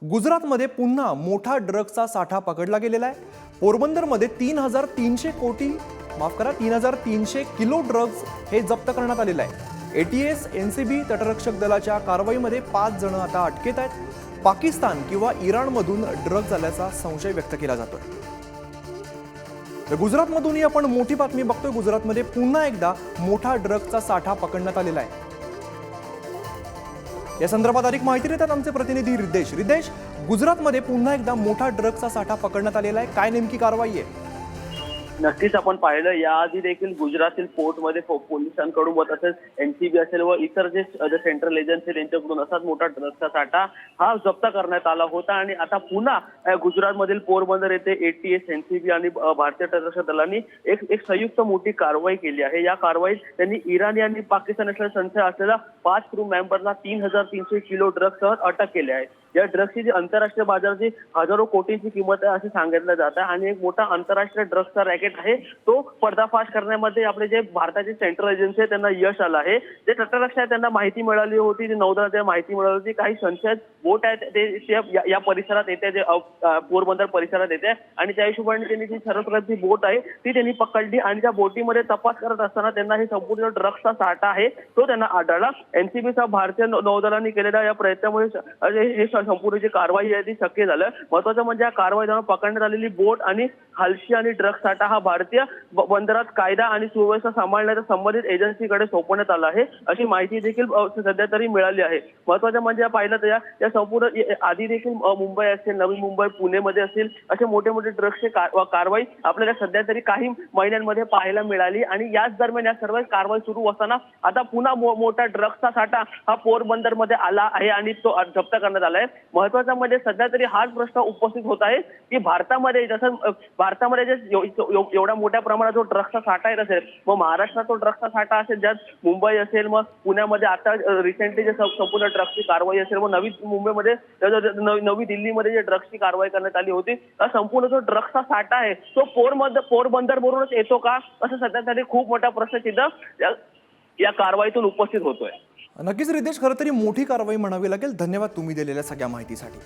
गुजरातमध्ये पुन्हा मोठा ड्रग्जचा साठा पकडला गेलेला आहे। पोरबंदरमध्ये 3,300 किलो ड्रग्ज हे जप्त करण्यात आलेलं आहे। एटीएस एनसीबी तटरक्षक दलाच्या कारवाईमध्ये 5 जण आता अटकेत आहेत। पाकिस्तान किंवा इराणमधून ड्रग्ज आल्याचा संशय व्यक्त केला जातोय। तर गुजरातमधूनही आपण मोठी बातमी बघतोय। गुजरातमध्ये पुन्हा एकदा मोठा ड्रग्जचा साठा पकडण्यात आलेला आहे। या संदर्भात अधिक माहिती देतात आमचे प्रतिनिधी रिद्देश। गुजरातमध्ये पुन्हा एकदा मोठा ड्रग्जचा साठा पकडण्यात आलेला आहे। काय नेमकी कारवाई आहे? नक्कीच आपण पाहिलं याआधी देखील गुजरातील पोर्टमध्ये पोलिसांकडून व तसेच एनसीबी असेल व इतर जे सेंट्रल एजन्सी त्यांच्याकडून असाच मोठा ड्रग्जचा साठा हा जप्त करण्यात आला होता। आणि आता पुन्हा गुजरातमधील पोरबंदर येथे एटीएस एनसीबी आणि भारतीय तटरक्षक दलांनी एक संयुक्त मोठी कारवाई केली आहे। या कारवाईत त्यांनी इराणी आणि पाकिस्तान असलेल्या संशय असलेल्या 5 क्रू मेंबरला 3,300 किलो ड्रग्जसह अटक केली आहे। या ड्रग्जची जी आंतरराष्ट्रीय बाजाराची हजारो कोटींची किंमत आहे असे सांगितलं जातं आणि एक मोठा आंतरराष्ट्रीय ड्रग्जचा रॅकेट आहे तो पर्दाफाश करण्यामध्ये आपले जे भारताचे सेंट्रल एजन्सी आहे त्यांना यश आलं आहे। जे तटरक्षक आहे त्यांना माहिती मिळाली होती, जे नौदलाला माहिती मिळाली होती, काही संशयित बोट आहेत ते या परिसरात येते, जे पोरबंदर परिसरात येते आणि त्या हिशोबाने त्यांनी जी सर्वप्रथम बोट आहे ती त्यांनी पकडली आणि त्या बोटीमध्ये तपास करत असताना त्यांना हे संपूर्ण ड्रग्जचा साठा आहे तो त्यांना आढळला। एनसीबीसह भारतीय नौदलांनी केलेल्या या प्रयत्नामुळे हे संपूर्ण जी कारवाई आहे ती शक्य झालं। महत्वाचं म्हणजे या कारवाईदरम्यान पकडण्यात आलेली बोट आणि हलशी आणि ड्रग्ज साठा हा भारतीय बंदरात कायदा आणि सुव्यवस्था सांभाळण्याच्या संबंधित एजन्सीकडे सोपवण्यात आला आहे अशी माहिती देखील सध्या तरी मिळाली आहे। महत्वाचं म्हणजे पाहिलं तर या संपूर्ण आधी देखील मुंबई असेल, नवी मुंबई, पुणेमध्ये असेल असे मोठे मोठे ड्रग्जचे कारवाई आपल्याला सध्या तरी काही महिन्यांमध्ये पाहायला मिळाली आणि याच दरम्यान या सर्व कारवाई सुरू असताना आता पुन्हा मोठा ड्रग्जचा साठा हा पोरबंदरमध्ये आला आहे आणि तो जप्त करण्यात आला आहे। महत्वाचा म्हणजे सध्या तरी हाच प्रश्न उपस्थित होत आहे की भारतामध्ये एवढ्या मोठ्या प्रमाणात जो ड्रग्जचा साठा येत असेल मग महाराष्ट्रात तो ड्रग्जचा साठा असेल, ज्यात मुंबई असेल, मग पुण्यामध्ये आता रिसेंटली जे संपूर्ण ड्रग्जची कारवाई असेल, मग नवी मुंबईमध्ये नवी दिल्लीमध्ये जे ड्रग्जची कारवाई करण्यात आली होती, संपूर्ण जो ड्रग्जचा साठा आहे तो पोरबंदरवरूनच येतो का असं सध्या तरी खूप मोठा प्रश्नचिन्ह या कारवाईतून उपस्थित होतोय। नक्कीच रिद्देश, खरं तरी मोठी कारवाई म्हणावी लागेल। धन्यवाद तुम्ही दिलेल्या सगळ्या माहितीसाठी।